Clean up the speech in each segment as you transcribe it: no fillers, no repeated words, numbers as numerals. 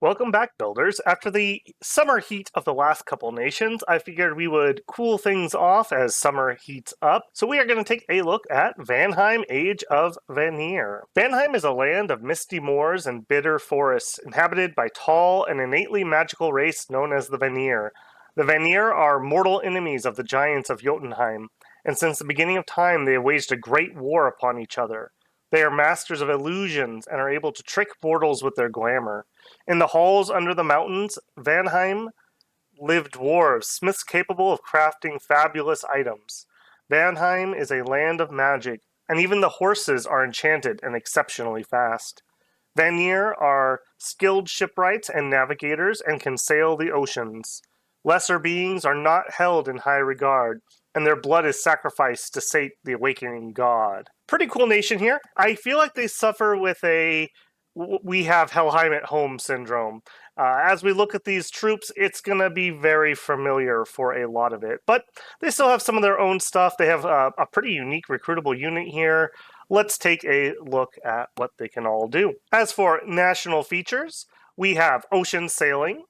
Welcome back, builders. After the summer heat of the last couple nations, I figured we would cool things off as summer heats up. So we are going to take a look at Vanheim, Age of Vanir. Vanheim is a land of misty moors and bitter forests, inhabited by tall and innately magical race known as the Vanir. The Vanir are mortal enemies of the giants of Jotunheim, and since the beginning of time they have waged a great war upon each other. They are masters of illusions and are able to trick mortals with their glamour. In the halls under the mountains, Vanheim live dwarves, smiths capable of crafting fabulous items. Vanheim is a land of magic, and even the horses are enchanted and exceptionally fast. Vanir are skilled shipwrights and navigators and can sail the oceans. Lesser beings are not held in high regard, and their blood is sacrificed to sate the awakening god. Pretty cool nation here. I feel like they suffer with a we have Helheim at home syndrome. As we look at these troops, it's going to be very familiar for a lot of it. But they still have some of their own stuff. They have a pretty unique recruitable unit here. Let's take a look at what they can all do. As for national features, we have ocean sailing,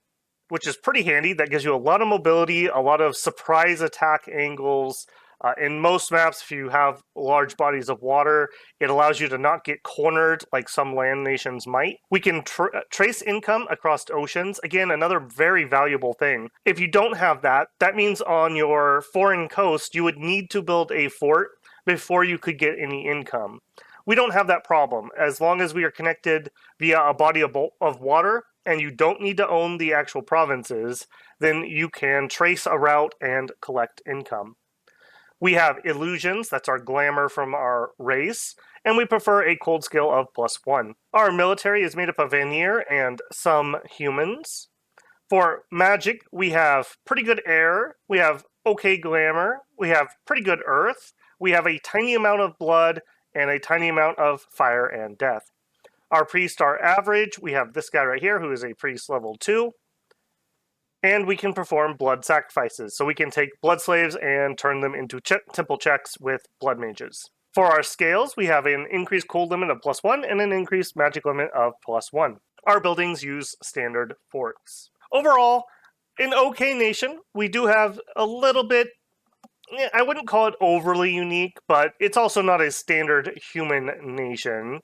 which is pretty handy. That gives you a lot of mobility, a lot of surprise attack angles. In most maps, if you have large bodies of water, it allows you to not get cornered like some land nations might. We can trace income across oceans. Again, another very valuable thing. If you don't have that, that means on your foreign coast, you would need to build a fort before you could get any income. We don't have that problem. As long as we are connected via a body of water, and you don't need to own the actual provinces, then you can trace a route and collect income. We have illusions, that's our glamour from our race, and we prefer a cold skill of +1. Our military is made up of Vanir and some humans. For magic, we have pretty good air, we have okay glamour, we have pretty good earth, we have a tiny amount of blood, and a tiny amount of fire and death. Our priests are average. We have this guy right here who is a priest level 2. And we can perform blood sacrifices. So we can take blood slaves and turn them into temple checks with blood mages. For our scales, we have an increased cold limit of +1 and an increased magic limit of +1. Our buildings use standard forts. Overall, an okay nation. We do have a little bit, I wouldn't call it overly unique, but it's also not a standard human nation.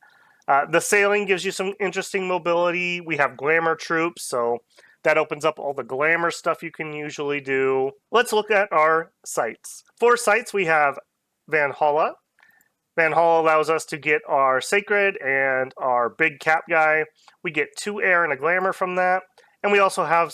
The sailing gives you some interesting mobility. We have glamour troops, so that opens up all the glamour stuff you can usually do. Let's look at our sites. For sites, we have Valhalla. Valhalla allows us to get our sacred and our big cap guy. We get 2 air and a glamour from that. And we also have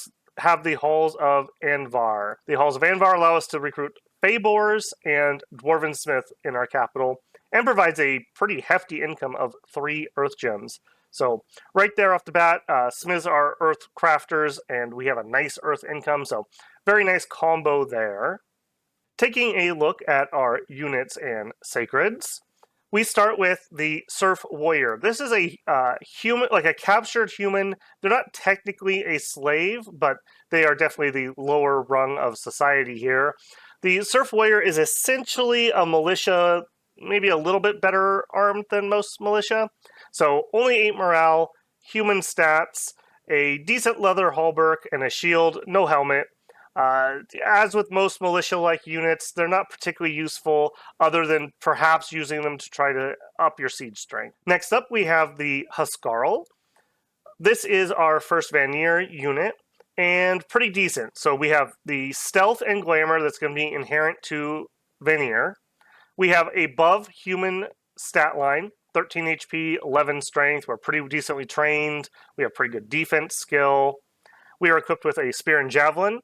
the Halls of Anvar. The Halls of Anvar allow us to recruit Fabors and Dwarven Smith in our capital, and provides a pretty hefty income of 3 earth gems. So right there off the bat, smiths are earth crafters, and we have a nice earth income, so very nice combo there. Taking a look at our units and sacreds, we start with the Surf Warrior. This is a human, like a captured human. They're not technically a slave, but they are definitely the lower rung of society here. The Surf Warrior is essentially a militia, maybe a little bit better armed than most militia. So only 8 morale, human stats, a decent leather hauberk, and a shield, no helmet. As with most militia-like units, they're not particularly useful other than perhaps using them to try to up your siege strength. Next up, we have the Huskarl. This is our first Vanir unit, and pretty decent. So we have the stealth and glamour that's going to be inherent to Vanir. We have above human stat line, 13 HP, 11 strength. We're pretty decently trained. We have pretty good defense skill. We are equipped with a spear and javelin.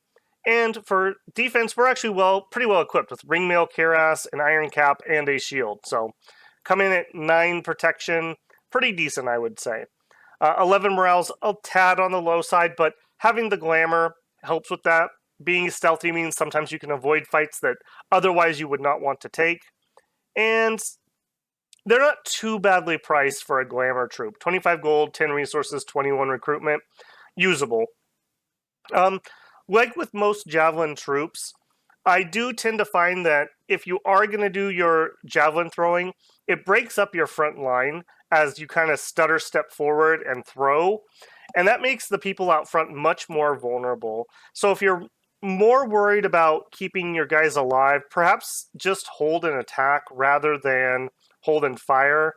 And for defense, we're actually pretty well equipped with ringmail, cuirass, an iron cap, and a shield. So come in at 9 protection, pretty decent, I would say. 11 morale's a tad on the low side, but having the glamour helps with that. Being stealthy means sometimes you can avoid fights that otherwise you would not want to take. And they're not too badly priced for a glamour troop. 25 gold, 10 resources, 21 recruitment. Usable. Like with most javelin troops, I do tend to find that if you are going to do your javelin throwing, it breaks up your front line as you kind of stutter step forward and throw. and that makes the people out front much more vulnerable. So if you're more worried about keeping your guys alive, perhaps just hold an attack rather than hold and fire,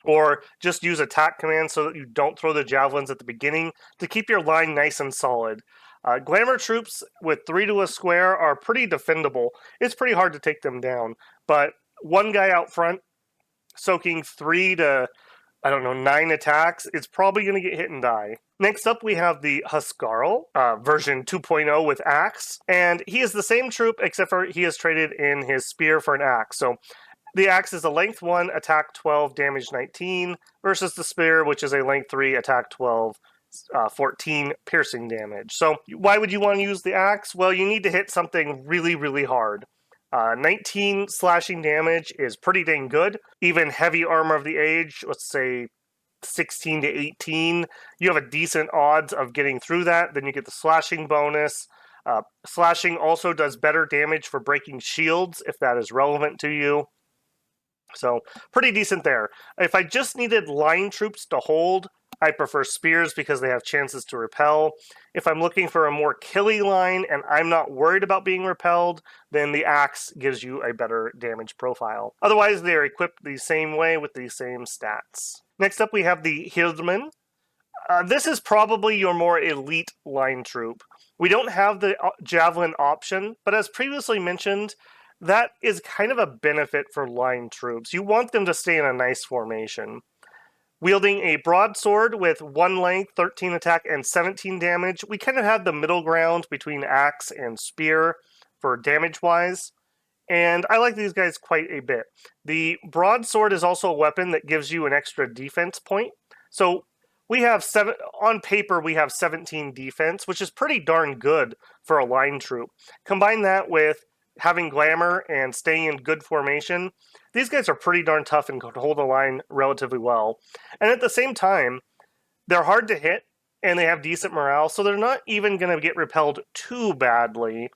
or just use attack commands so that you don't throw the javelins at the beginning to keep your line nice and solid. Glamour troops with 3 to a square are pretty defendable. It's pretty hard to take them down, but one guy out front soaking 3 to, I don't know, 9 attacks, it's probably going to get hit and die. Next up, we have the Huskarl, version 2.0 with axe, and he is the same troop except for he has traded in his spear for an axe. So the axe is a length 1, attack 12, damage 19, versus the spear, which is a length 3, attack 12, 14 piercing damage. So why would you want to use the axe? Well, you need to hit something really, really hard. 19 slashing damage is pretty dang good. Even heavy armor of the age, let's say 16 to 18, you have a decent odds of getting through that. Then you get the slashing bonus. Slashing also does better damage for breaking shields, if that is relevant to you. So, pretty decent there. If I just needed line troops to hold, I prefer spears because they have chances to repel. If I'm looking for a more killy line and I'm not worried about being repelled, then the axe gives you a better damage profile. Otherwise, they are equipped the same way with the same stats. Next up, we have the Hildman. This is probably your more elite line troop. We don't have the javelin option, but as previously mentioned, that is kind of a benefit for line troops. You want them to stay in a nice formation. Wielding a broadsword with 1 length, 13 attack, and 17 damage, we kind of have the middle ground between axe and spear for damage-wise, and I like these guys quite a bit. The broadsword is also a weapon that gives you an extra defense point, so we have on paper we have 17 defense, which is pretty darn good for a line troop. Combine that with having glamour and staying in good formation, these guys are pretty darn tough and can hold the line relatively well. And at the same time, they're hard to hit and they have decent morale, so they're not even going to get repelled too badly,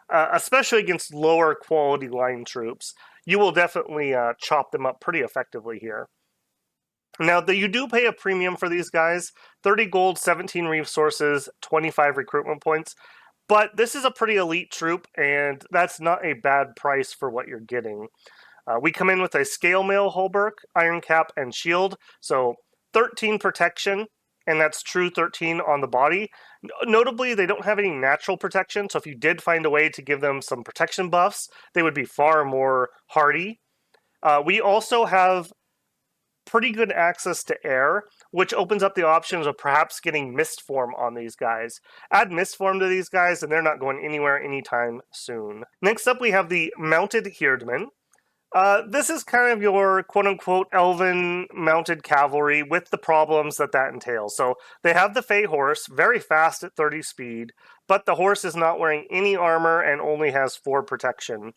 especially against lower quality line troops. You will definitely chop them up pretty effectively here. Now, you do pay a premium for these guys, 30 gold, 17 resources, 25 recruitment points. But this is a pretty elite troop, and that's not a bad price for what you're getting. We come in with a scale mail hauberk, iron cap, and shield. So 13 protection, and that's true 13 on the body. Notably, they don't have any natural protection, so if you did find a way to give them some protection buffs, they would be far more hardy. We also have pretty good access to air, which opens up the options of perhaps getting mist form on these guys. Add mist form to these guys, and they're not going anywhere anytime soon. Next up, we have the mounted Herdman. This is kind of your quote-unquote elven mounted cavalry with the problems that entails. So they have the Fey horse, very fast at 30 speed, but the horse is not wearing any armor and only has 4 protection.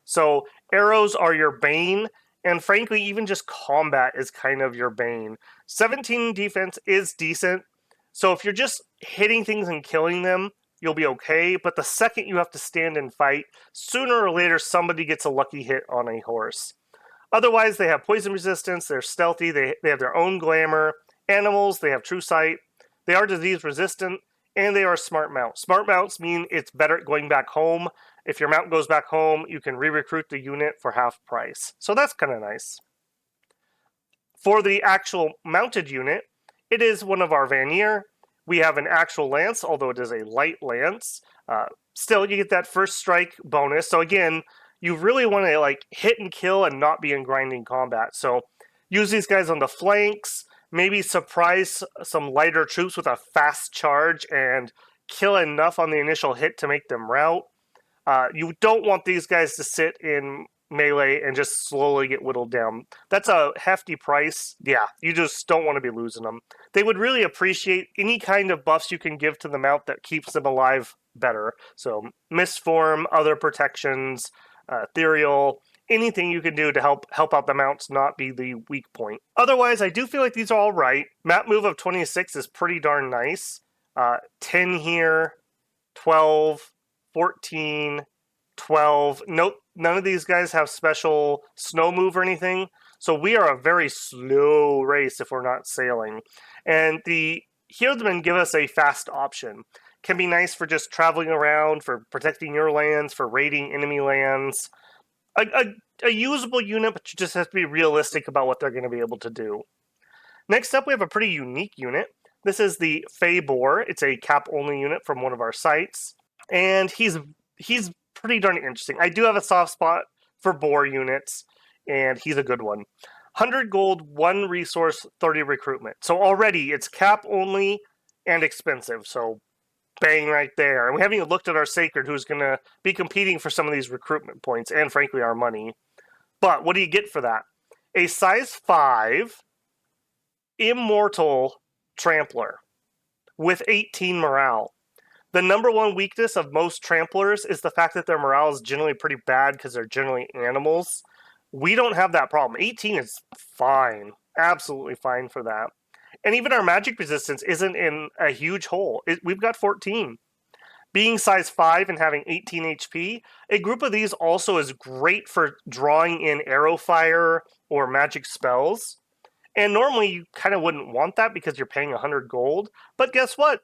So arrows are your bane, and frankly, even just combat is kind of your bane. 17 defense is decent, so if you're just hitting things and killing them, you'll be okay, but the second you have to stand and fight, sooner or later somebody gets a lucky hit on a horse. Otherwise, they have poison resistance, they're stealthy, they have their own glamour. Animals, they have true sight, they are disease resistant, and they are smart mounts. Smart mounts mean it's better at going back home. If your mount goes back home, you can re-recruit the unit for half price. So that's kind of nice. For the actual mounted unit, it is one of our Vanir. We have an actual lance, although it is a light lance. Still, you get that first strike bonus. So again, you really want to hit and kill and not be in grinding combat. So use these guys on the flanks, maybe surprise some lighter troops with a fast charge and kill enough on the initial hit to make them rout. You don't want these guys to sit in melee and just slowly get whittled down. That's a hefty price. Yeah, you just don't want to be losing them. They would really appreciate any kind of buffs you can give to the mount that keeps them alive better. So misform, other protections, ethereal, anything you can do to help out the mounts not be the weak point. Otherwise, I do feel like these are all right. Map move of 26 is pretty darn nice. 10 here, 12, 14, 12. Nope, none of these guys have special snow move or anything. So we are a very slow race if we're not sailing. And the Hieldmen give us a fast option. Can be nice for just traveling around, for protecting your lands, for raiding enemy lands. A usable unit, but you just have to be realistic about what they're going to be able to do. Next up, we have a pretty unique unit. This is the Fey Boar. It's a cap-only unit from one of our sites, and he's pretty darn interesting. I do have a soft spot for boar units, and he's a good one. 100 gold, 1 resource, 30 recruitment. So already it's cap-only and expensive, so bang right there. And we haven't even looked at our Sacred, who's going to be competing for some of these recruitment points, and frankly our money. But what do you get for that? A size 5 immortal trampler with 18 morale. The number one weakness of most tramplers is the fact that their morale is generally pretty bad because they're generally animals. We don't have that problem. 18 is fine. Absolutely fine for that. And even our magic resistance isn't in a huge hole. We've got 14. Being size 5 and having 18 HP, a group of these also is great for drawing in arrow fire or magic spells. And normally you kind of wouldn't want that because you're paying 100 gold. But guess what?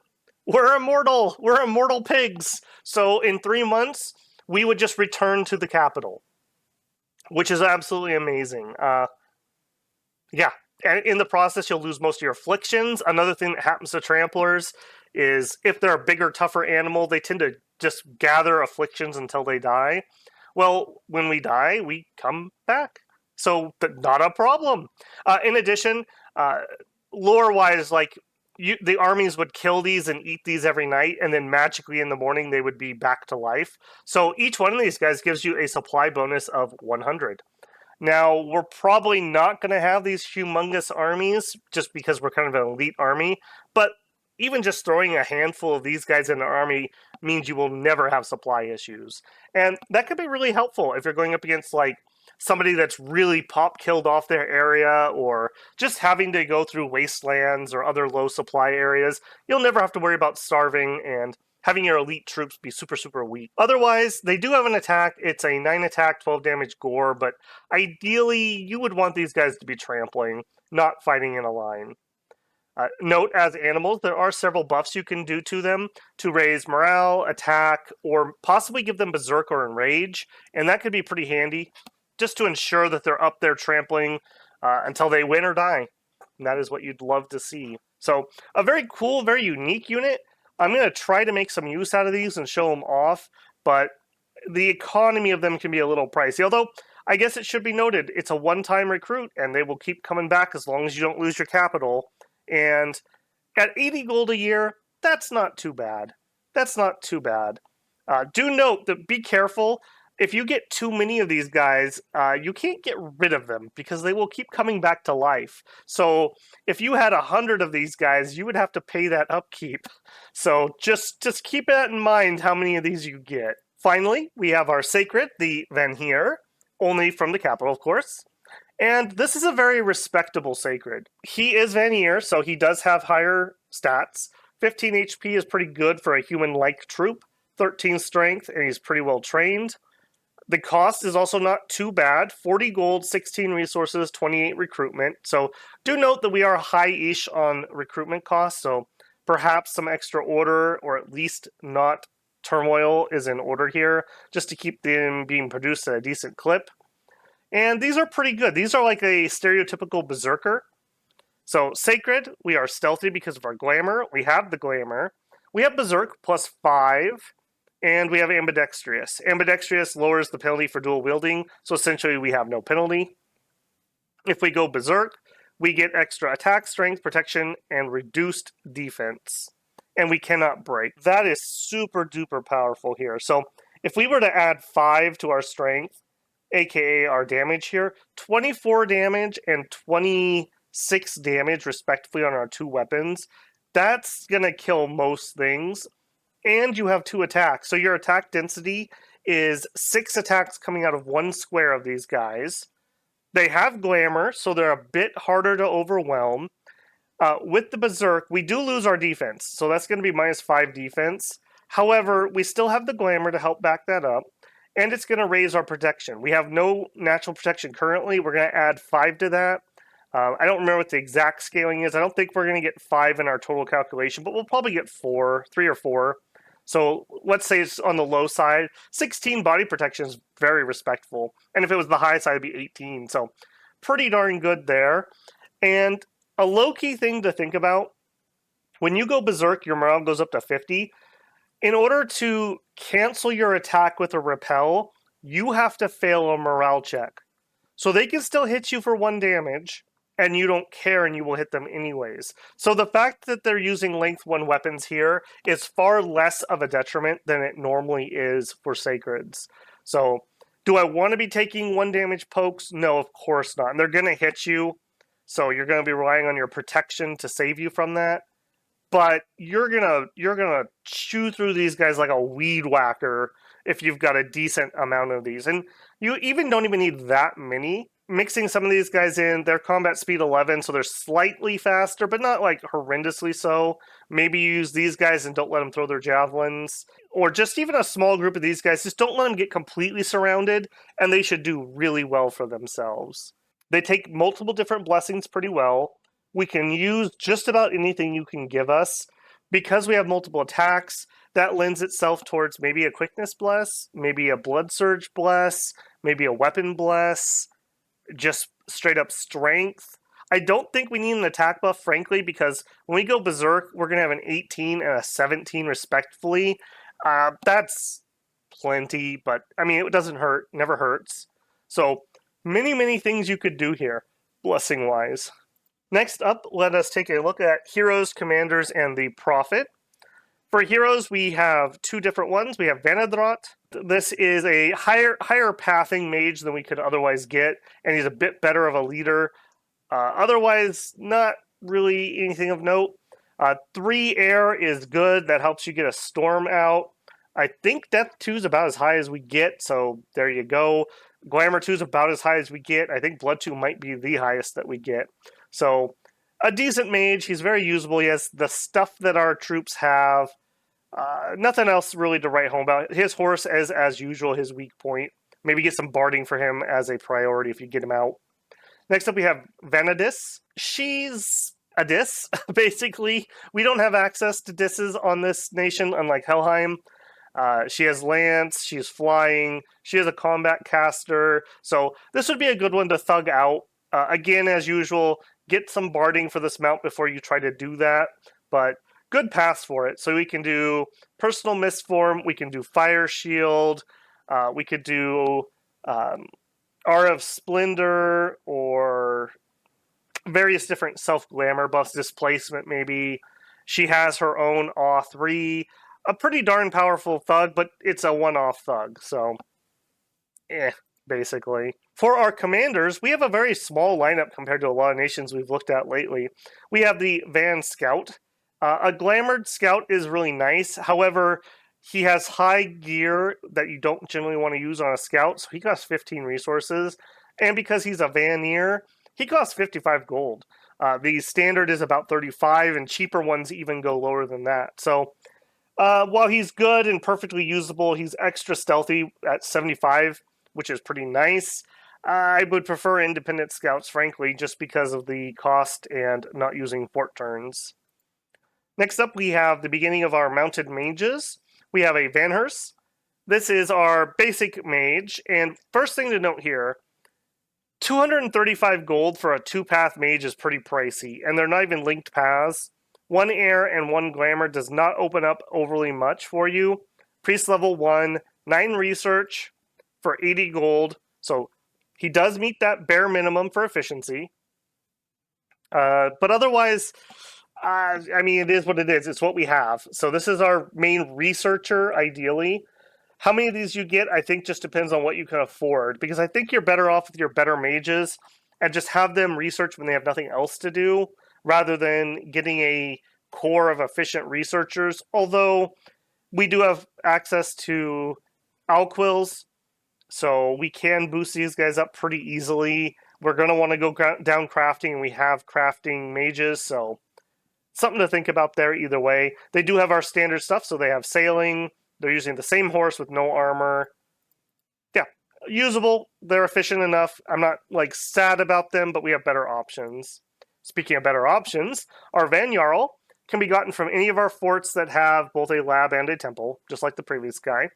We're immortal. We're immortal pigs. So in 3 months, we would just return to the capital, which is absolutely amazing. Yeah. And in the process, you'll lose most of your afflictions. Another thing that happens to tramplers is if they're a bigger, tougher animal, they tend to just gather afflictions until they die. Well, when we die, we come back. So not a problem. In addition, lore-wise, like the armies would kill these and eat these every night, and then magically in the morning they would be back to life. So each one of these guys gives you a supply bonus of 100. Now, we're probably not going to have these humongous armies just because we're kind of an elite army, but even just throwing a handful of these guys in an army means you will never have supply issues. And that could be really helpful if you're going up against, like, somebody that's really pop-killed off their area, or just having to go through wastelands or other low supply areas. You'll never have to worry about starving and having your elite troops be super, super weak. Otherwise, they do have an attack. It's a 9 attack, 12 damage gore, but ideally, you would want these guys to be trampling, not fighting in a line. Note, as animals, there are several buffs you can do to them to raise morale, attack, or possibly give them Berserk or Enrage, and that could be pretty handy, just to ensure that they're up there trampling until they win or die. And that is what you'd love to see. So, a very cool, very unique unit. I'm going to try to make some use out of these and show them off, but the economy of them can be a little pricey. Although, I guess it should be noted, it's a one-time recruit, and they will keep coming back as long as you don't lose your capital. And at 80 gold a year, that's not too bad. That's not too bad. Do note that be careful. If you get too many of these guys, you can't get rid of them because they will keep coming back to life. So if you had 100 of these guys, you would have to pay that upkeep. So just keep that in mind, how many of these you get. Finally, we have our Sacred, the Vanir, only from the capital, of course. And this is a very respectable Sacred. He is Vanir, so he does have higher stats. 15 HP is pretty good for a human-like troop. 13 strength, and he's pretty well trained. The cost is also not too bad. 40 gold, 16 resources, 28 recruitment. So do note that we are high-ish on recruitment costs, so perhaps some extra order, or at least not turmoil, is in order here, just to keep them being produced at a decent clip. And these are pretty good. These are like a stereotypical berserker. So Sacred, we are stealthy because of our glamour. We have the glamour. We have berserk plus 5. And we have ambidextrous. Ambidextrous lowers the penalty for dual wielding, so essentially we have no penalty. If we go berserk, we get extra attack, strength, protection, and reduced defense. And we cannot break. That is super duper powerful here. So if we were to add 5 to our strength, aka our damage here, 24 damage and 26 damage respectively on our 2 weapons, that's going to kill most things. And you have 2 attacks. So your attack density is 6 attacks coming out of 1 square of these guys. They have glamour, so they're a bit harder to overwhelm. With the Berserk, we do lose our defense. So that's going to be minus 5 defense. However, we still have the glamour to help back that up. And it's going to raise our protection. We have no natural protection currently. We're going to add 5 to that. I don't remember what the exact scaling is. I don't think we're going to get 5 in our total calculation, but we'll probably get 4, 3 or 4. So let's say it's on the low side. 16 body protection is very respectful. And if it was the high side, it'd be 18. So pretty darn good there. And a low-key thing to think about, when you go berserk, your morale goes up to 50. In order to cancel your attack with a repel, you have to fail a morale check. So they can still hit you for 1 damage, and you don't care and you will hit them anyways. So the fact that they're using length 1 weapons here is far less of a detriment than it normally is for Sacreds. So do I want to be taking 1 damage pokes? No, of course not. And they're going to hit you, so you're going to be relying on your protection to save you from that. But you're gonna chew through these guys like a weed whacker if you've got a decent amount of these. And you even don't even need that many. Mixing some of these guys in, their combat speed 11, so they're slightly faster, but not like horrendously so. Maybe you use these guys and don't let them throw their javelins. Or just even a small group of these guys, just don't let them get completely surrounded, and they should do really well for themselves. They take multiple different blessings pretty well. We can use just about anything you can give us. Because we have multiple attacks, that lends itself towards maybe a quickness bless, maybe a blood surge bless, maybe a weapon bless, just straight up strength. I don't think we need an attack buff, frankly, because when we go berserk, we're going to have an 18 and a 17 respectively. That's plenty, but I mean, it doesn't hurt, never hurts. So many things you could do here, blessing-wise. Next up, let us take a look at heroes, commanders, and the prophet. For heroes, we have 2 different ones. We have Vanadrot. This is a higher pathing mage than we could otherwise get, and he's a bit better of a leader. Otherwise, not really anything of note. 3 air is good. That helps you get a storm out. I think Death 2 is about as high as we get, so there you go. Glamour 2 is about as high as we get. I think Blood 2 might be the highest that we get. So, a decent mage. He's very usable. He has the stuff that our troops have. Nothing else really to write home about. His horse is, as usual, his weak point. Maybe get some barding for him as a priority if you get him out. Next up, we have Vanadis. She's a dis, basically. We don't have access to disses on this nation, unlike Helheim. She has lance, she's flying, she has a combat caster, so this would be a good one to thug out. Again, as usual, get some barding for this mount before you try to do that, but good pass for it. So we can do personal misform, we can do fire shield, we could do R of Splendor, or various different self-glamour buffs, displacement maybe. She has her own Awe 3, a pretty darn powerful thug, but it's a one-off thug, so basically. For our commanders, we have a very small lineup compared to a lot of nations we've looked at lately. We have the Van Scout. A glamored scout is really nice. However, he has high gear that you don't generally want to use on a scout, so he costs 15 resources. And because he's a Vanir, he costs 55 gold. The standard is about 35, and cheaper ones even go lower than that. So, while he's good and perfectly usable, he's extra stealthy at 75, which is pretty nice. I would prefer independent scouts, frankly, just because of the cost and not using fort turns. Next up, we have the beginning of our mounted mages. We have a Vanhurst. This is our basic mage, and first thing to note here, 235 gold for a 2-path mage is pretty pricey, and they're not even linked paths. 1 air and 1 glamour does not open up overly much for you. Priest level 1, 9 research for 80 gold, so he does meet that bare minimum for efficiency. But otherwise, I mean, it is what it is. It's what we have. So this is our main researcher, ideally. How many of these you get, I think, just depends on what you can afford. Because I think you're better off with your better mages and just have them research when they have nothing else to do, rather than getting a core of efficient researchers. Although we do have access to Alquils, so we can boost these guys up pretty easily. We're going to want to go down crafting, and we have crafting mages, so something to think about there either way. They do have our standard stuff, so they have sailing. They're using the same horse with no armor. Yeah, Usable, they're efficient enough. I'm not like sad about them, but we have better options. Speaking of better options, our Vanjarl can be gotten from any of our forts that have both a lab and a temple, just like the previous guy,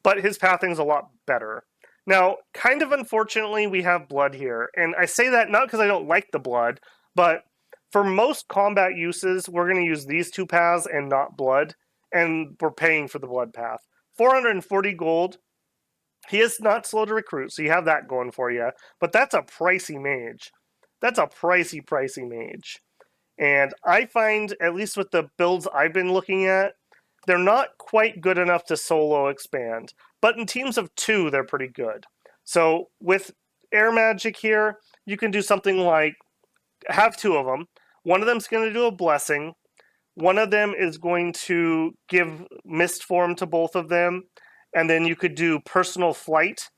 but his pathing is a lot better. Now, kind of unfortunately, we have blood here, and I say that not because I don't like the blood, but for most combat uses, we're going to use these two paths and not blood, and we're paying for the blood path. 440 gold. He is not slow to recruit, so you have that going for you, but that's a pricey mage. That's a pricey mage. And I find, at least with the builds I've been looking at, they're not quite good enough to solo expand. But in teams of 2, they're pretty good. So with air magic here, you can do something like have 2 of them. One of them's going to do a blessing. One of them is going to give mist form to both of them. And then you could do personal flight.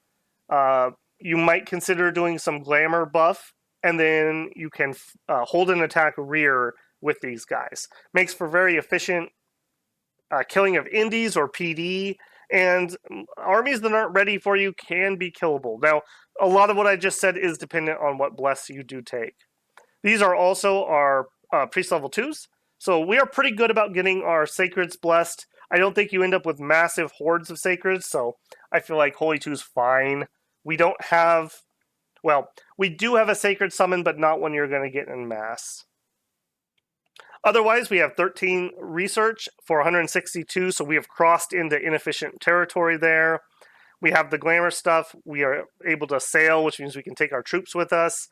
You might consider doing some glamour buff. And then you can hold an attack rear with these guys. Makes for very efficient killing of indies or PD, and armies that aren't ready for you can be killable. Now, a lot of what I just said is dependent on what bless you do take. These are also our priest level 2s, so we are pretty good about getting our sacreds blessed. I don't think you end up with massive hordes of sacreds, so I feel like Holy 2's fine. We don't have... Well, we do have a sacred summon, but not one you're going to get in mass. Otherwise, we have 13 research for 162, so we have crossed into inefficient territory there. We have the glamour stuff. We are able to sail, which means we can take our troops with us.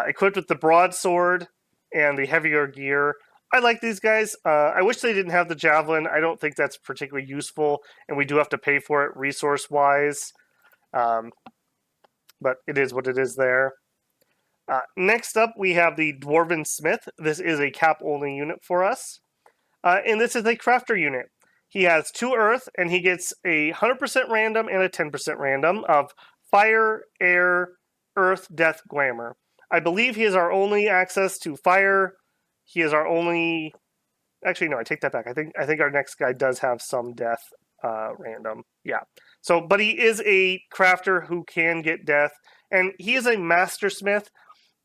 Equipped with the broadsword and the heavier gear. I like these guys. I wish they didn't have the javelin. I don't think that's particularly useful, and we do have to pay for it resource-wise. But it is what it is there. Next up, we have the Dwarven Smith. This is a cap-only unit for us. And this is a crafter unit. He has 2 earth, and he gets a 100% random and a 10% random of fire, air, earth, death, glamour. I believe he is our only access to fire. He is our only... Actually, no, I take that back. I think our next guy does have some death random. Yeah. So, but he is a crafter who can get death, and he is a master smith.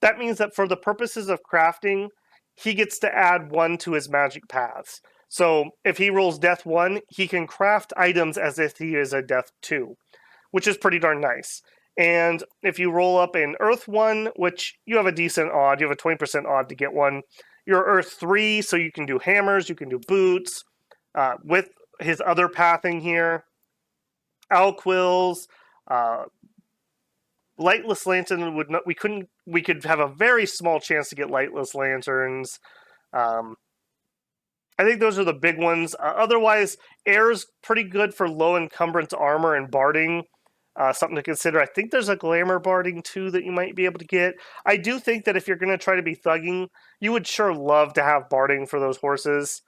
That means that for the purposes of crafting, he gets to add 1 to his magic paths. So if he rolls death 1, he can craft items as if he is a death 2, which is pretty darn nice. And if you roll up an earth 1, which you have a decent odd, you have a 20% odd to get one, you're earth 3, so you can do hammers, you can do boots, with his other pathing here. Owl quills, lightless lantern would not. We could have a very small chance to get lightless lanterns. I think those are the big ones. Otherwise, air's pretty good for low encumbrance armor and barding. Something to consider. I think there's a glamour barding too that you might be able to get. I do think that if you're going to try to be thugging, you would sure love to have barding for those horses.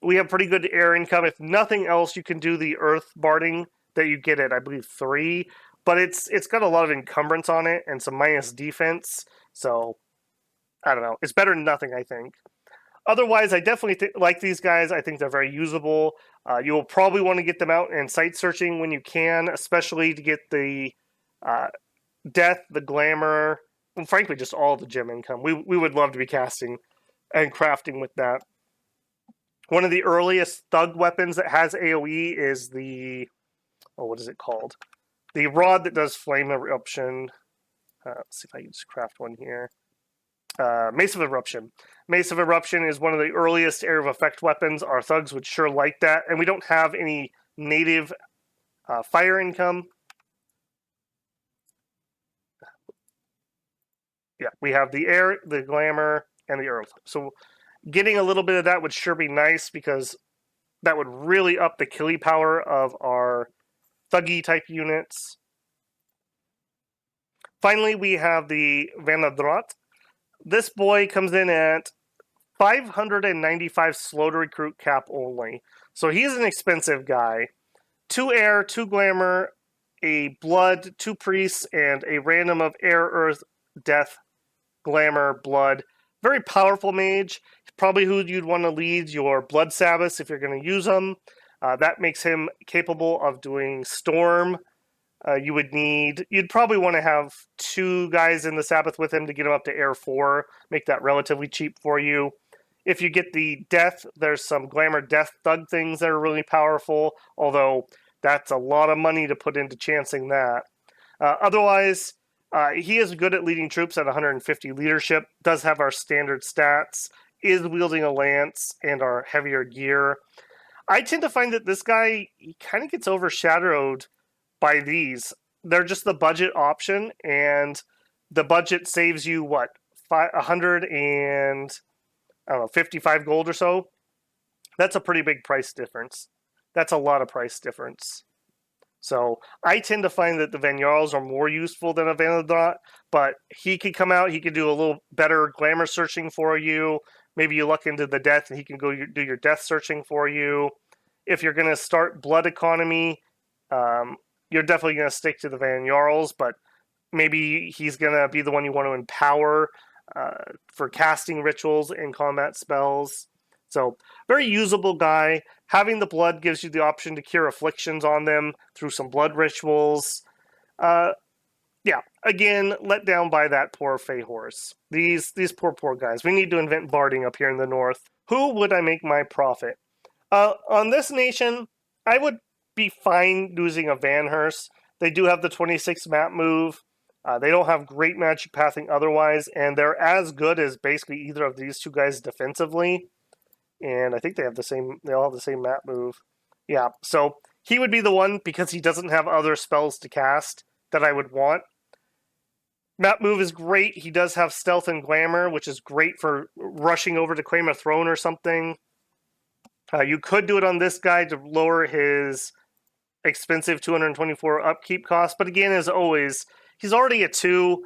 We have pretty good air income. If nothing else, you can do the earth barding that you get at, I believe, 3. But it's got a lot of encumbrance on it and some minus defense. So, I don't know. It's better than nothing, I think. Otherwise, I definitely like these guys. I think they're very usable. You will probably want to get them out and site searching when you can, especially to get the death, the glamour, and frankly, just all the gem income. We would love to be casting and crafting with that. One of the earliest thug weapons that has AoE is the... Oh, what is it called? The rod that does flame eruption. Let's see if I can just craft one here. Mace of Eruption. Mace of Eruption is one of the earliest area of effect weapons. Our thugs would sure like that. And we don't have any native fire income. Yeah, we have the air, the glamour, and the earth. So getting a little bit of that would sure be nice because that would really up the killing power of our thuggy type units. Finally, we have the Vanadrat. This boy comes in at 595 slow to recruit cap only. So he's an expensive guy. 2 air, 2 glamour, a blood, 2 priests, and a random of air, earth, death, glamour, blood. Very powerful mage. Probably who you'd want to lead your blood sabbaths if you're going to use them. That makes him capable of doing storm, You'd probably want to have 2 guys in the Sabbath with him to get him up to Air 4, make that relatively cheap for you. If you get the Death, there's some Glamour Death Thug things that are really powerful, although that's a lot of money to put into chancing that. Otherwise, he is good at leading troops at 150 leadership, does have our standard stats, is wielding a lance, and our heavier gear. I tend to find that this guy, he kind of gets overshadowed by these. They're just the budget option, and the budget saves you, what, 100 and, I don't know, 55 gold or so? That's a pretty big price difference. That's a lot of price difference. So I tend to find that the Vanjarls are more useful than a Vanadot, but he could come out, he could do a little better glamour searching for you. Maybe you luck into the death and he can go do your death searching for you. If you're going to start blood economy, you're definitely going to stick to the Vanjarls, but maybe he's going to be the one you want to empower for casting rituals and combat spells. So, very usable guy. Having the blood gives you the option to cure afflictions on them through some blood rituals. Yeah, again, let down by that poor Fey horse. These poor guys. We need to invent barding up here in the north. Who would I make my prophet? On this nation, I would be fine using a Vanhurst. They do have the 26 map move. They don't have great magic pathing otherwise, and they're as good as basically either of these 2 guys defensively. And I think they all have the same map move. Yeah, so he would be the one because he doesn't have other spells to cast that I would want. Map move is great. He does have stealth and glamour, which is great for rushing over to claim a throne or something. You could do it on this guy to lower his expensive 224 upkeep cost, but again, as always, he's already a 2,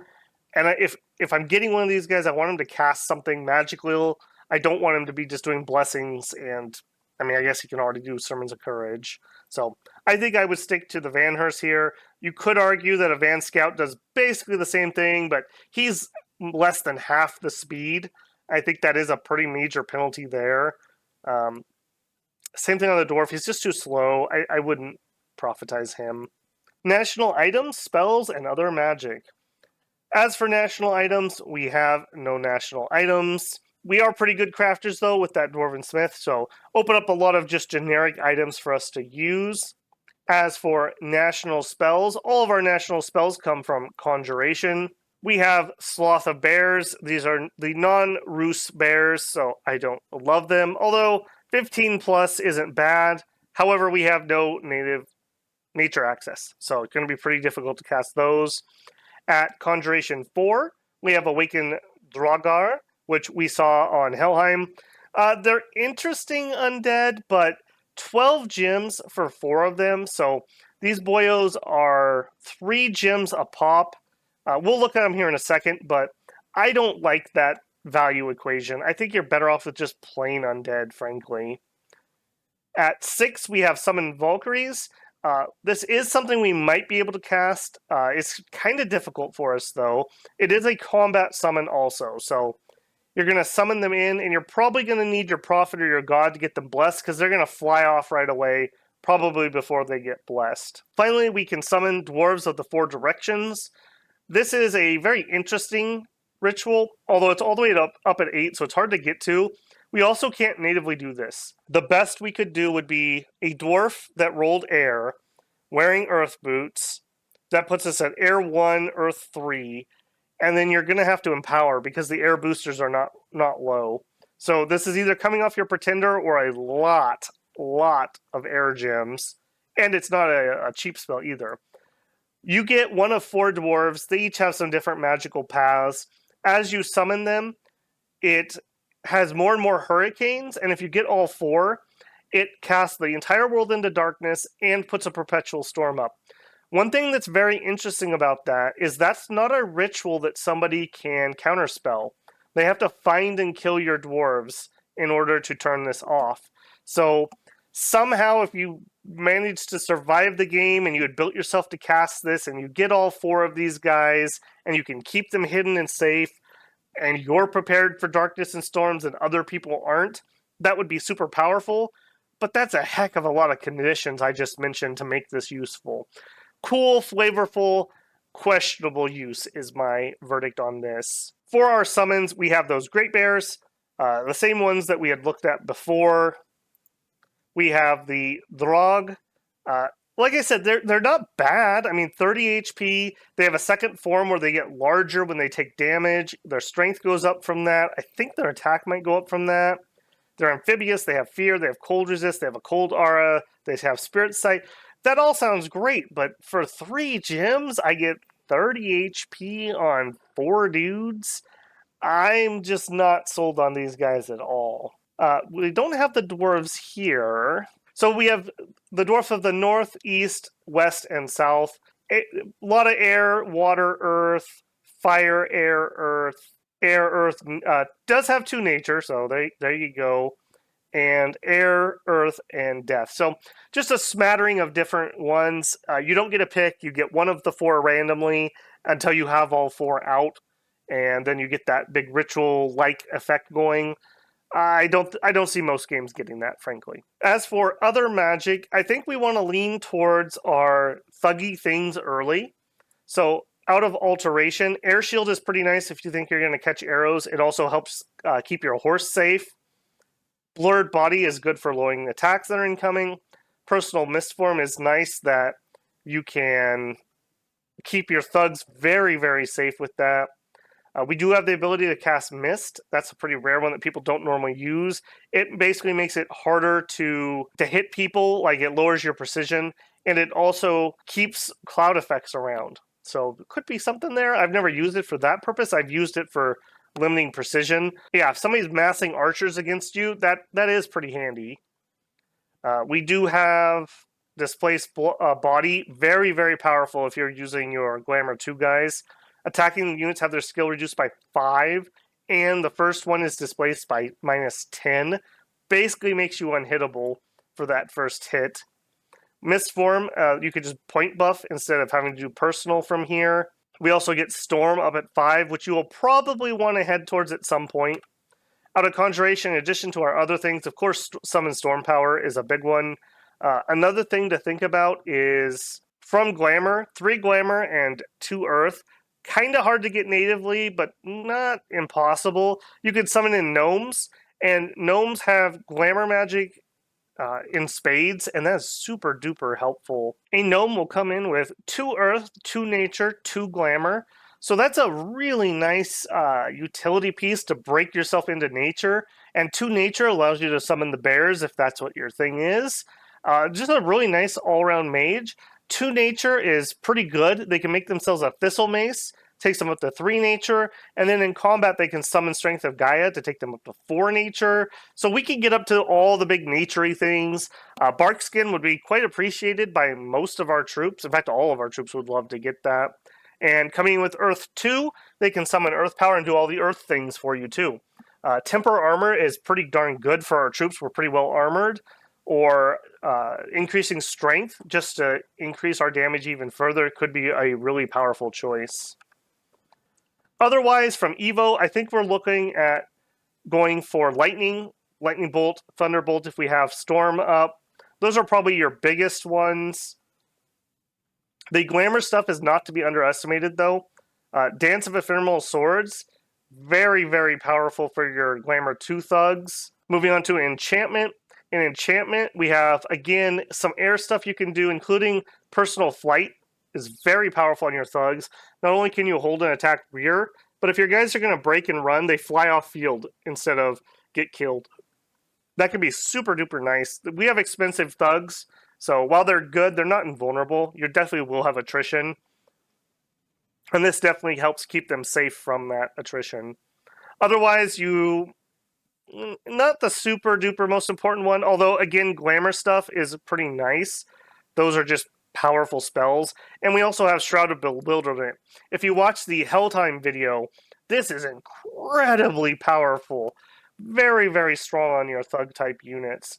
and if I'm getting one of these guys, I want him to cast something magical. I don't want him to be just doing blessings, and I mean, I guess he can already do Sermons of Courage. So I think I would stick to the Vanhurst here. You could argue that a Van Scout does basically the same thing, but he's less than half the speed. I think that is a pretty major penalty there. Same thing on the Dwarf. He's just too slow. I wouldn't prophetize him. National items, spells, and other magic. As for national items, we have no national items. We are pretty good crafters, though, with that Dwarven Smith, so open up a lot of just generic items for us to use. As for national spells, all of our national spells come from Conjuration. We have Sloth of Bears. These are the non-Roos bears, so I don't love them, although 15 plus isn't bad. However, we have no nature access, so it's going to be pretty difficult to cast those. At Conjuration 4, we have Awaken Dragar, which we saw on Helheim. They're interesting undead, but 12 gems for 4 of them, so these boyos are 3 gems a pop. We'll look at them here in a second, but I don't like that value equation. I think you're better off with just plain undead, frankly. At 6, we have Summon Valkyries. This is something we might be able to cast. It's kind of difficult for us, though. It is a combat summon also, so you're going to summon them in, and you're probably going to need your prophet or your god to get them blessed, because they're going to fly off right away, probably before they get blessed. Finally, we can summon Dwarves of the 4 Directions. This is a very interesting ritual, although it's all the way up at 8, so it's hard to get to. We also can't natively do this. The best we could do would be a dwarf that rolled air, wearing earth boots. That puts us at air 1, earth 3, and then you're going to have to empower because the air boosters are not low. So this is either coming off your pretender or a lot of air gems, and it's not a cheap spell either. You get one of 4 dwarves. They each have some different magical paths. As you summon them, it has more and more hurricanes, and if you get all 4, it casts the entire world into darkness and puts a perpetual storm up. One thing that's very interesting about that is that's not a ritual that somebody can counterspell. They have to find and kill your dwarves in order to turn this off. So somehow, if you manage to survive the game and you had built yourself to cast this and you get all 4 of these guys and you can keep them hidden and safe and you're prepared for darkness and storms and other people aren't, that would be super powerful. But that's a heck of a lot of conditions I just mentioned to make this useful. Cool, flavorful, questionable use is my verdict on this. For our summons, we have those Great Bears, the same ones that we had looked at before. We have the Throg. Like I said, they're not bad. I mean, 30 HP. They have a second form where they get larger when they take damage. Their strength goes up from that. I think their attack might go up from that. They're amphibious. They have fear. They have cold resist. They have a cold aura. They have spirit sight. That all sounds great, but for 3 gems, I get 30 HP on 4 dudes. I'm just not sold on these guys at all. We don't have the dwarves here. So we have the dwarf of the north, east, west, and south. A lot of air, water, earth, fire, air, earth. Air, earth does have 2 nature, so there you go. And air, earth, and death. So just a smattering of different ones. You don't get a pick. You get one of the 4 randomly until you have all 4 out, and then you get that big ritual-like effect going. I don't see most games getting that, frankly. As for other magic, I think we want to lean towards our thuggy things early. So out of alteration, air shield is pretty nice if you think you're going to catch arrows. It also helps keep your horse safe. Blurred body is good for lowering attacks that are incoming. Personal mistform is nice that you can keep your thugs very, very safe with that. We do have the ability to cast Mist. That's a pretty rare one that people don't normally use. It basically makes it harder to hit people, like it lowers your precision, and it also keeps cloud effects around. So it could be something there. I've never used it for that purpose. I've used it for limiting precision. Yeah, if somebody's massing archers against you, that is pretty handy. We do have Displaced Body. Very, very powerful if you're using your Glamour 2 guys. Attacking units have their skill reduced by 5, and the first one is displaced by -10. Basically makes you unhittable for that first hit. Mistform, you could just point buff instead of having to do personal from here. We also get Storm up at 5, which you will probably want to head towards at some point. Out of Conjuration, in addition to our other things, of course, Summon Storm Power is a big one. Another thing to think about is from Glamour, 3 Glamour and 2 Earth. Kind of hard to get natively, but not impossible. You could summon in Gnomes, and Gnomes have Glamour magic in spades, and that's super duper helpful. A Gnome will come in with 2 Earth, 2 Nature, 2 Glamour. So that's a really nice utility piece to break yourself into nature. And 2 Nature allows you to summon the bears if that's what your thing is. Just a really nice all-around mage. 2 Nature is pretty good. They can make themselves a Thistle Mace, takes them up to 3 Nature, and then in combat they can summon Strength of Gaia to take them up to 4 Nature. So we can get up to all the big nature-y things. Bark Skin would be quite appreciated by most of our troops. In fact, all of our troops would love to get that. And coming in with Earth 2, they can summon Earth Power and do all the Earth things for you too. Temper Armor is pretty darn good for our troops. We're pretty well armored. Or increasing strength just to increase our damage even further could be a really powerful choice. Otherwise, from Evo, I think we're looking at going for Lightning Bolt, Thunderbolt if we have Storm up. Those are probably your biggest ones. The Glamour stuff is not to be underestimated, though. Dance of Ephemeral Swords, very, very powerful for your Glamour 2 thugs. Moving on to Enchantment. In Enchantment, we have, again, some air stuff you can do, including Personal Flight is very powerful on your thugs. Not only can you hold and attack rear, but if your guys are going to break and run, they fly off field instead of get killed. That can be super duper nice. We have expensive thugs, so while they're good, they're not invulnerable. You definitely will have attrition. And this definitely helps keep them safe from that attrition. Otherwise, not the super duper most important one, although again, Glamour stuff is pretty nice. Those are just powerful spells. And we also have Shroud of Bewilderment. If you watch the Helheim video, this is incredibly powerful. Very, very strong on your thug type units.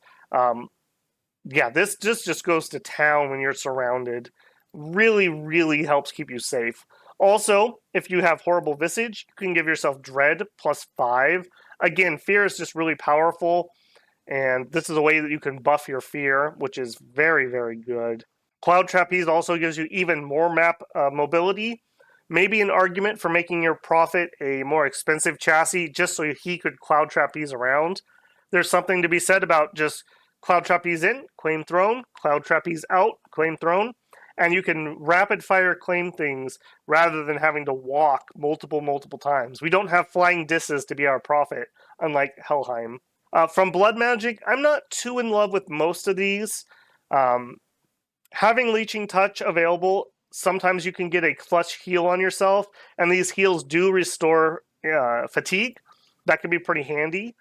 Yeah, this just goes to town when you're surrounded. Really, really helps keep you safe. Also, if you have Horrible Visage, you can give yourself Dread +5. Again, fear is just really powerful, and this is a way that you can buff your fear, which is very, very good. Cloud Trapeze also gives you even more map mobility. Maybe an argument for making your Prophet a more expensive chassis just so he could Cloud Trapeze around. There's something to be said about just Cloud Trapeze in, claim throne, Cloud Trapeze out, claim throne, and you can rapid fire claim things rather than having to walk multiple times. We don't have flying disses to be our Prophet, unlike Helheim. From Blood Magic, I'm not too in love with most of these. Um, Having Leeching Touch available, sometimes you can get a clutch heal on yourself, and these heals do restore fatigue. That can be pretty handy.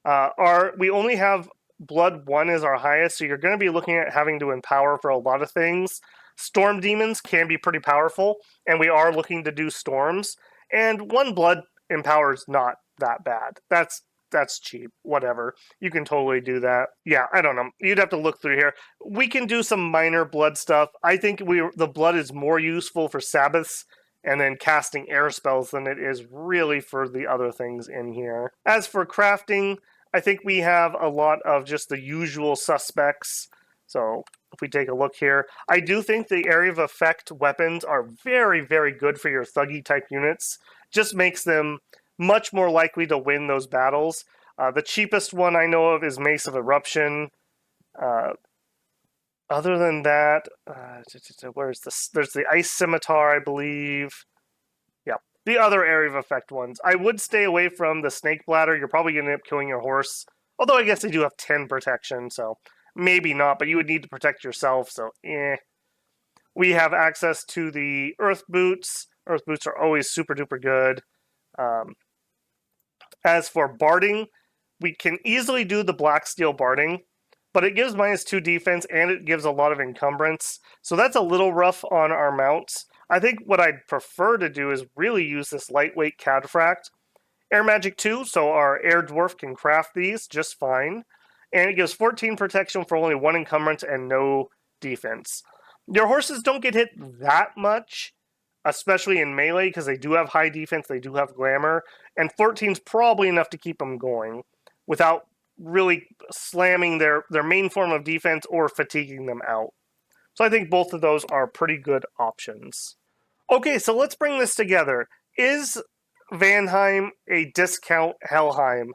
We only have Blood 1 as our highest, so you're going to be looking at having to empower for a lot of things. Storm Demons can be pretty powerful, and we are looking to do storms. And 1 Blood empowers not that bad. That's cheap. Whatever. You can totally do that. Yeah, I don't know. You'd have to look through here. We can do some minor blood stuff. I think the blood is more useful for Sabbaths and then casting air spells than it is really for the other things in here. As for crafting, I think we have a lot of just the usual suspects. So if we take a look here, I do think the area of effect weapons are very good for your thuggy type units. Just makes them much more likely to win those battles. The cheapest one I know of is Mace of Eruption. Other than that, where's this? There's the Ice Scimitar, I believe. Yeah, the other area of effect ones. I would stay away from the Snake Bladder. You're probably going to end up killing your horse. Although I guess they do have 10 protection, so maybe not, but you would need to protect yourself, so We have access to the Earth Boots. Earth Boots are always super duper good. As for barding, we can easily do the Black Steel barding, but it gives -2 defense and it gives a lot of encumbrance. So that's a little rough on our mounts. I think what I'd prefer to do is really use this lightweight Cataphract. Air Magic 2, so our Air Dwarf can craft these just fine. And it gives 14 protection for only 1 encumbrance and no defense. Your horses don't get hit that much, especially in melee, because they do have high defense, they do have glamour, and 14's probably enough to keep them going without really slamming their main form of defense or fatiguing them out. So I think both of those are pretty good options. Okay, so let's bring this together. Is Vanheim a discount Helheim?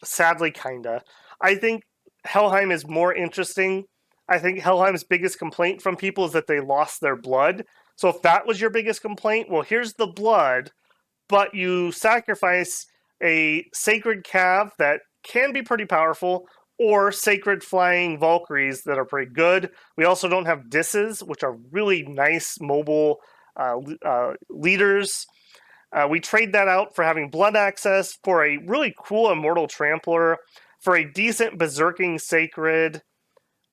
Sadly, kinda. I think Helheim is more interesting. I think Helheim's biggest complaint from people is that they lost their blood. So if that was your biggest complaint, well, here's the blood, but you sacrifice a sacred cav that can be pretty powerful, or sacred flying Valkyries that are pretty good. We also don't have disses, which are really nice mobile leaders. We trade that out for having blood access, for a really cool Immortal Trampler, for a decent Berserking Sacred,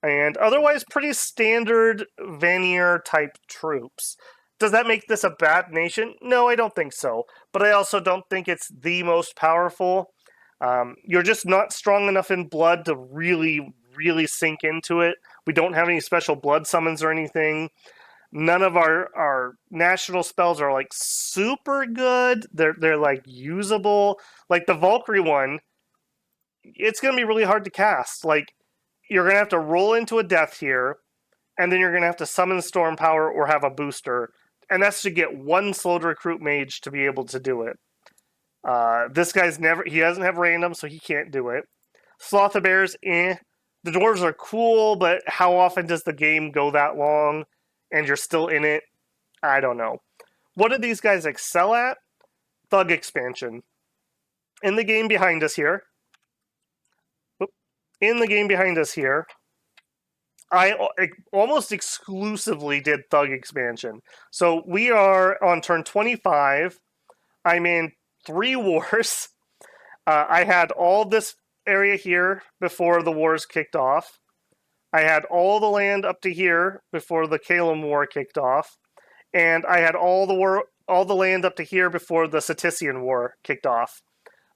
and otherwise pretty standard Vanir type troops. Does that make this a bad nation? No, I don't think so. But I also don't think it's the most powerful. You're just not strong enough in blood to really sink into it. We don't have any special blood summons or anything. None of our national spells are like super good. They're like usable. Like the Valkyrie one, it's gonna be really hard to cast. Like you're gonna have to roll into a death here, and then you're gonna have to summon Storm Power or have a booster, and that's to get 1 slowed recruit mage to be able to do it. This guy's he doesn't have random, so he can't do it. Sloth of Bears, The dwarves are cool, but how often does the game go that long and you're still in it? I don't know. What do these guys excel at? Thug expansion. In the game behind us here, I almost exclusively did Thug expansion. So we are on turn 25. I'm in 3 wars. I had all this area here before the wars kicked off. I had all the land up to here before the Kalem War kicked off. And I had all the land up to here before the Cetician War kicked off.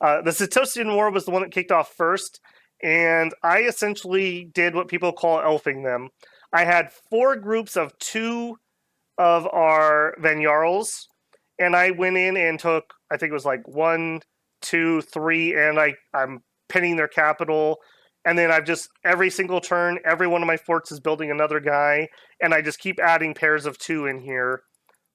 The Cetician War was the one that kicked off first, and I essentially did what people call elfing them. I had 4 groups of 2 of our Vanjarls, and I went in and took, I think it was like 1, 2, 3, and I'm pinning their capital, And then I've just, every single turn, every one of my forts is building another guy, and I just keep adding pairs of 2 in here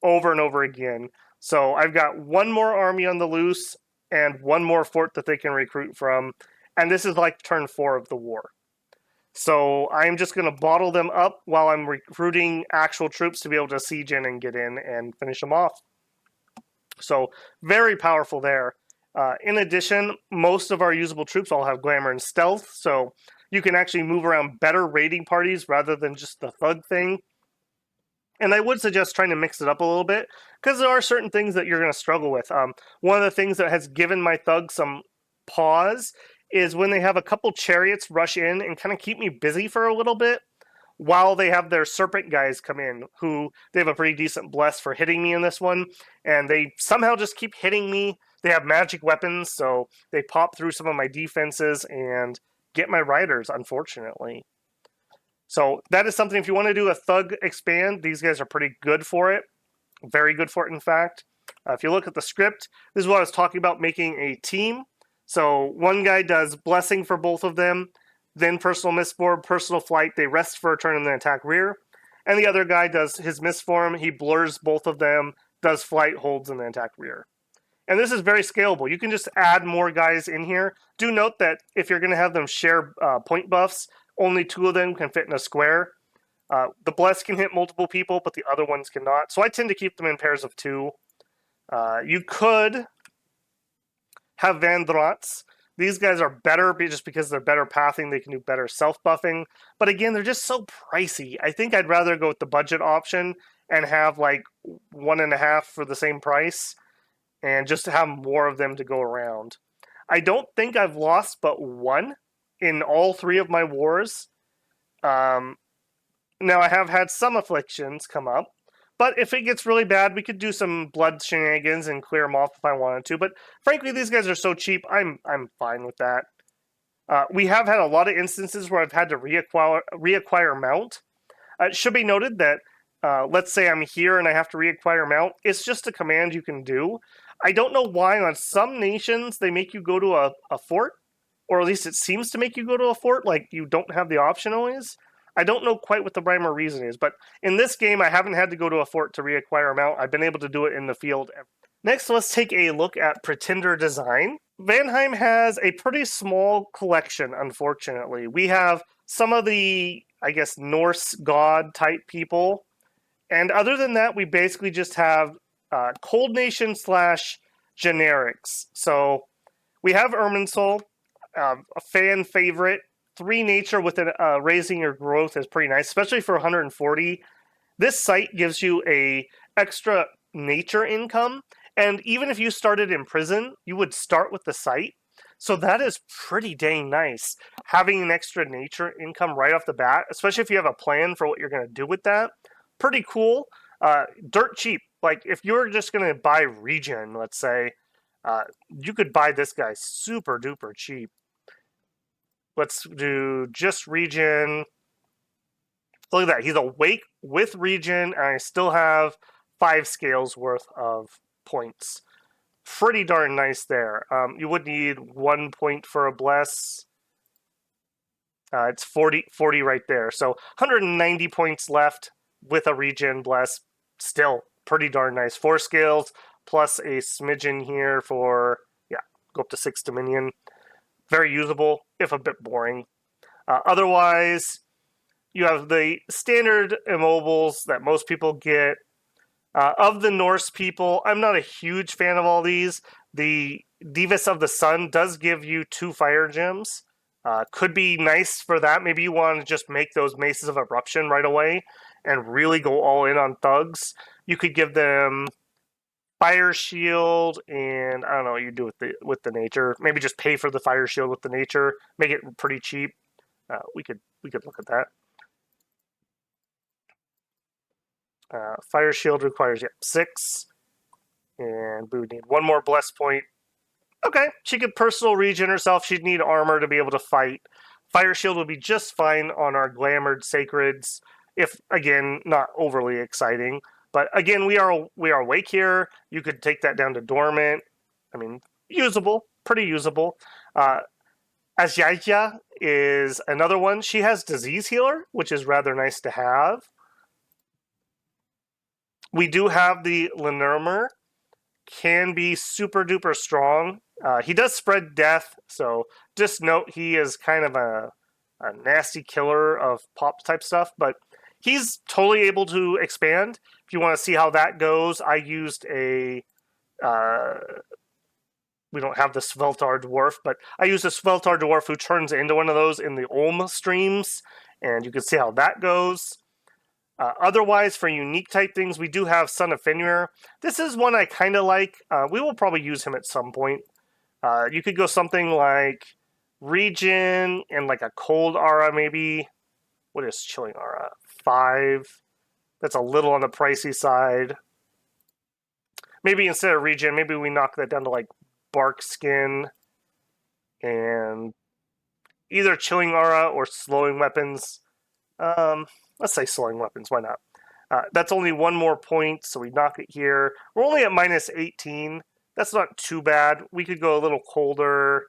over and over again. So I've got one more army on the loose and one more fort that they can recruit from. And this is like turn 4 of the war. So I'm just going to bottle them up while I'm recruiting actual troops to be able to siege in and get in and finish them off. So very powerful there. In addition, most of our usable troops all have glamour and stealth, so you can actually move around better raiding parties rather than just the thug thing. And I would suggest trying to mix it up a little bit, because there are certain things that you're going to struggle with. One of the things that has given my thugs some pause is when they have a couple chariots rush in and kind of keep me busy for a little bit, while they have their serpent guys come in, who they have a pretty decent bless for hitting me in this one, and they somehow just keep hitting me. They have magic weapons, so they pop through some of my defenses and get my riders, unfortunately. So that is something, if you want to do a thug expand, these guys are pretty good for it. Very good for it, in fact. If you look at the script, this is what I was talking about, making a team. So one guy does blessing for both of them, then personal misform, personal flight. They rest for a turn and then attack rear. And the other guy does his misform. He blurs both of them, does flight, holds, and then attack rear. And this is very scalable. You can just add more guys in here. Do note that if you're going to have them share point buffs, only 2 of them can fit in a square. The bless can hit multiple people, but the other ones cannot. So I tend to keep them in pairs of 2. You could have Vandrats. These guys are better just because they're better pathing. They can do better self-buffing. But again, they're just so pricey. I think I'd rather go with the budget option and have like 1.5 for the same price, and just have more of them to go around. I don't think I've lost but 1 in all 3 of my wars. Now, I have had some afflictions come up, but if it gets really bad, we could do some blood shenanigans and clear them off if I wanted to. But frankly, these guys are so cheap, I'm fine with that. We have had a lot of instances where I've had to reacquire mount. It should be noted that, let's say I'm here and I have to reacquire mount. It's just a command you can do. I don't know why on some nations they make you go to a fort, or at least it seems to make you go to a fort, like you don't have the option always. I don't know quite what the rhyme or reason is, but in this game I haven't had to go to a fort to reacquire mount. I've been able to do it in the field. Next, let's take a look at Pretender design. Vanheim has a pretty small collection, unfortunately. We have some of the, I guess, Norse god type people, and other than that, we basically just have Cold Nation / generics. So we have Irminsul, a fan favorite. 3 nature with raising your growth is pretty nice, especially for 140. This site gives you a extra nature income, and even if you started in prison, you would start with the site. So that is pretty dang nice, having an extra nature income right off the bat, especially if you have a plan for what you're going to do with that. Pretty cool. Dirt cheap. Like, if you're just going to buy regen, let's say, you could buy this guy super duper cheap. Let's do just regen. Look at that. He's awake with regen, and I still have 5 scales worth of points. Pretty darn nice there. You would need 1 point for a bless. It's 40 right there. So 190 points left with a regen bless. Still pretty darn nice. 4 scales plus a smidgen here for, yeah, go up to 6 Dominion. Very usable, if a bit boring. Otherwise, you have the standard immobiles that most people get. Of the Norse people, I'm not a huge fan of all these. The Divus of the Sun does give you 2 fire gems. Could be nice for that. Maybe you want to just make those Maces of Eruption right away and really go all in on thugs. You could give them fire shield, and I don't know what you do with the nature. Maybe just pay for the fire shield with the nature. Make it pretty cheap. We could look at that. Fire shield requires 6, and we would need 1 more bless point. Okay, she could personal regen herself. She'd need armor to be able to fight. Fire shield would be just fine on our glamored sacreds, if again not overly exciting. But again, we are awake here. You could take that down to dormant. I mean, usable, pretty usable. Azjaja is another one. She has Disease Healer, which is rather nice to have. We do have the Lenormand. Can be super duper strong. He does spread death, so just note he is kind of a nasty killer of pop type stuff, but he's totally able to expand. If you want to see how that goes, I used a uh, we don't have the Sveltar Dwarf, but I used a Sveltar Dwarf who turns into one of those in the Ulm streams, and you can see how that goes. Otherwise, for unique type things, we do have Son of Fenrir. This is one I kind of like. We will probably use him at some point. You could go something like Regen and like a Cold Aura, maybe. What is Chilling Aura? 5. That's a little on the pricey side. Maybe instead of Regen, maybe we knock that down to like Bark Skin and either Chilling Aura or Slowing Weapons. Let's say Slowing Weapons, why not? That's only one more point, so we knock it here. We're only at minus 18. That's not too bad. We could go a little colder.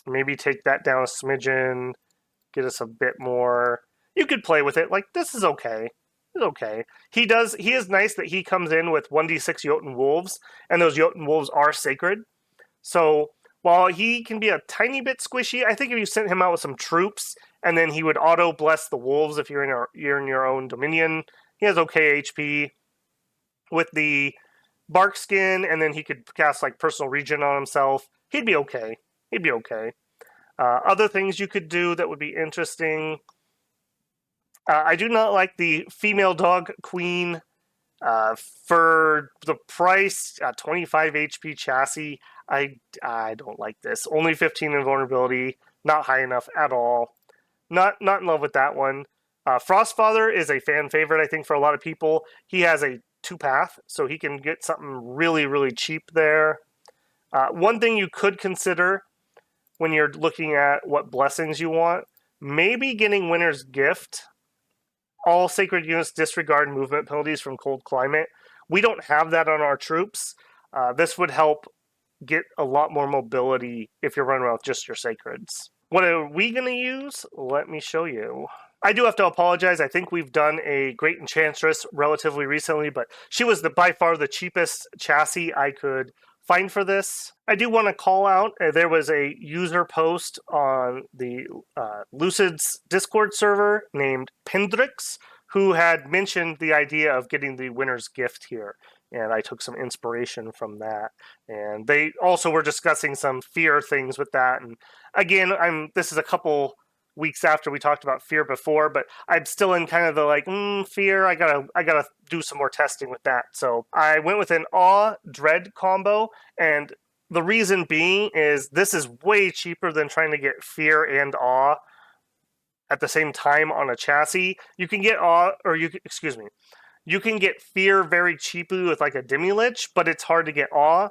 Maybe take that down a smidgen. Get us a bit more. You could play with it. Like, this is okay. It's okay. He is nice that he comes in with 1d6 Jotun Wolves, and those Jotun Wolves are sacred. So while he can be a tiny bit squishy, I think if you sent him out with some troops, and then he would auto bless the wolves if you're in your own dominion. He has okay HP with the bark skin, and then he could cast like personal regen on himself. He'd be okay. He'd be okay. Other things you could do that would be interesting. I do not like the female dog queen. For the price, 25 HP chassis, I don't like this. Only 15 invulnerability, not high enough at all. Not in love with that one. Frostfather is a fan favorite, I think, for a lot of people. He has a 2-path, so he can get something really, really cheap there. One thing you could consider when you're looking at what blessings you want, maybe getting Winter's Gift. All sacred units disregard movement penalties from cold climate. We don't have that on our troops. This would help get a lot more mobility if you're running around with just your sacreds. What are we going to use? Let me show you. I do have to apologize. I think we've done a Great Enchantress relatively recently, but she was by far the cheapest chassis I could find for this. I do want to call out, there was a user post on the Lucid's Discord server named Pendrix, who had mentioned the idea of getting the winner's gift here. And I took some inspiration from that. And they also were discussing some fear things with that. And again, this is a couple weeks after we talked about fear before, but I'm still in kind of the like, fear. I gotta do some more testing with that. So I went with an awe dread combo, and the reason being is this is way cheaper than trying to get fear and awe at the same time on a chassis. You can get awe, or you can get fear very cheaply with like a Demi-Lich, but it's hard to get awe.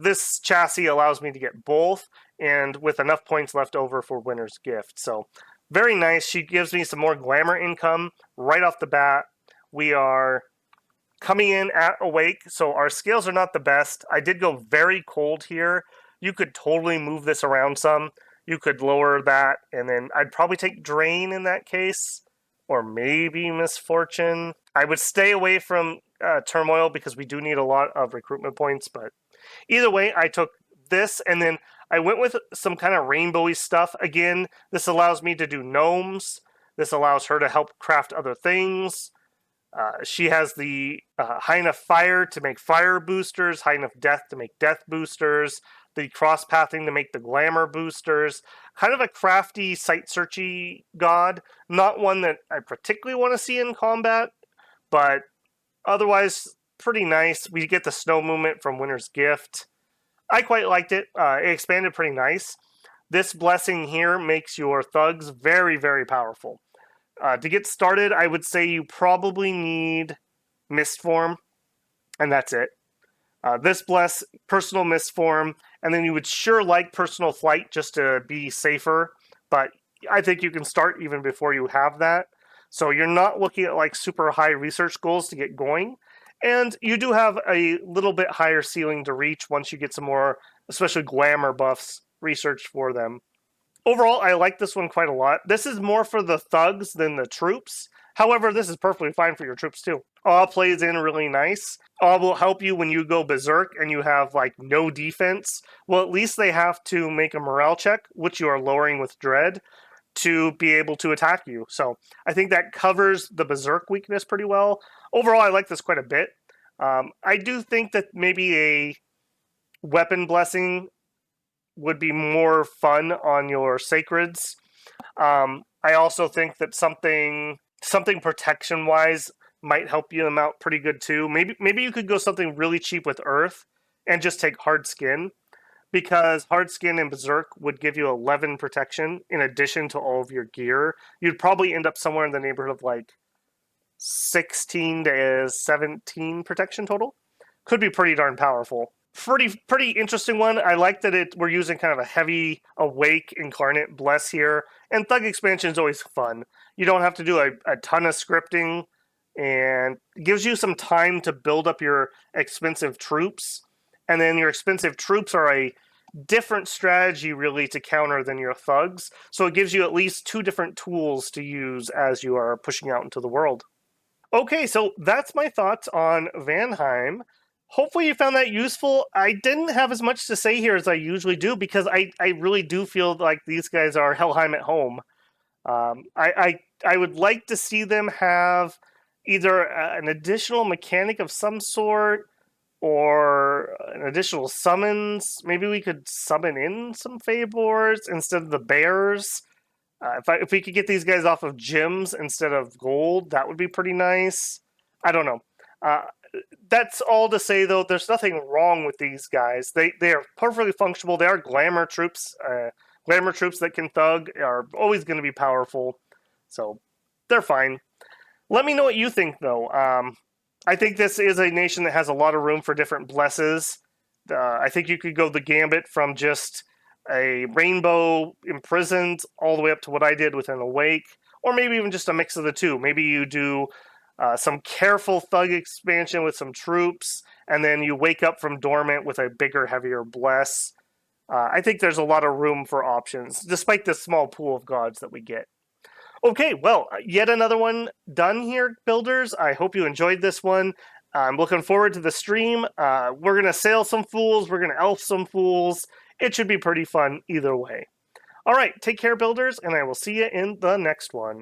This chassis allows me to get both, and with enough points left over for winner's gift. So very nice. She gives me some more glamour income right off the bat. We are coming in at awake, so our scales are not the best. I did go very cold here. You could totally move this around some. You could lower that, and then I'd probably take drain in that case, or maybe misfortune. I would stay away from turmoil because we do need a lot of recruitment points, but either way, I took this, and then I went with some kind of rainbowy stuff. Again, this allows me to do gnomes. This allows her to help craft other things. She has the high enough fire to make fire boosters, high enough death to make death boosters, the cross pathing to make the glamour boosters. Kind of a crafty, sight searchy god. Not one that I particularly want to see in combat, but otherwise pretty nice. We get the snow movement from Winter's Gift. I quite liked it. It expanded pretty nice. This blessing here makes your thugs very, very powerful. To get started, I would say you probably need Mist Form, and that's it. This bless personal Mist Form, and then you would sure like personal flight just to be safer, but I think you can start even before you have that. So you're not looking at like super high research goals to get going, and you do have a little bit higher ceiling to reach once you get some more especially glamour buffs researched for them. Overall, I like this one quite a lot. This is more for the thugs than the troops. However, this is perfectly fine for your troops too. Awe plays in really nice. Awe will help you when you go berserk and you have like no defense. Well, at least they have to make a morale check, which you are lowering with dread, to be able to attack you. So I think that covers the berserk weakness pretty well. Overall, I like this quite a bit. I do think that maybe a weapon blessing would be more fun on your sacreds. I also think that something protection wise might help you them out pretty good too. Maybe you could go something really cheap with earth and just take hard skin, because hard skin and berserk would give you 11 protection in addition to all of your gear. You'd probably end up somewhere in the neighborhood of like 16 to 17 protection total. Could be pretty darn powerful. Pretty interesting one. I like that we're using kind of a heavy awake incarnate bless here, and thug expansion is always fun. You don't have to do a ton of scripting, and it gives you some time to build up your expensive troops, and then your expensive troops are a different strategy really to counter than your thugs, so it gives you at least two different tools to use as you are pushing out into the world. Okay, so that's my thoughts on Vanheim. Hopefully you found that useful. I didn't have as much to say here as I usually do, because I really do feel like these guys are Helheim at home. I would like to see them have either an additional mechanic of some sort or an additional summons. Maybe we could summon in some Feyboars instead of the bears. If we could get these guys off of gems instead of gold, that would be pretty nice. I don't know. Uh, that's all to say, though. There's nothing wrong with these guys. They are perfectly functional. They are glamour troops. Glamour troops that can thug are always going to be powerful, so they're fine. Let me know what you think, though. I think this is a nation that has a lot of room for different blesses. I think you could go the gambit from just a rainbow imprisoned all the way up to what I did with an awake, or maybe even just a mix of the two. Maybe you do some careful thug expansion with some troops, and then you wake up from dormant with a bigger, heavier bless. I think there's a lot of room for options, despite the small pool of gods that we get. Okay, well, yet another one done here, builders. I hope you enjoyed this one. I'm looking forward to the stream. We're going to sail some fools. We're going to elf some fools. It should be pretty fun either way. All right, take care, builders, and I will see you in the next one.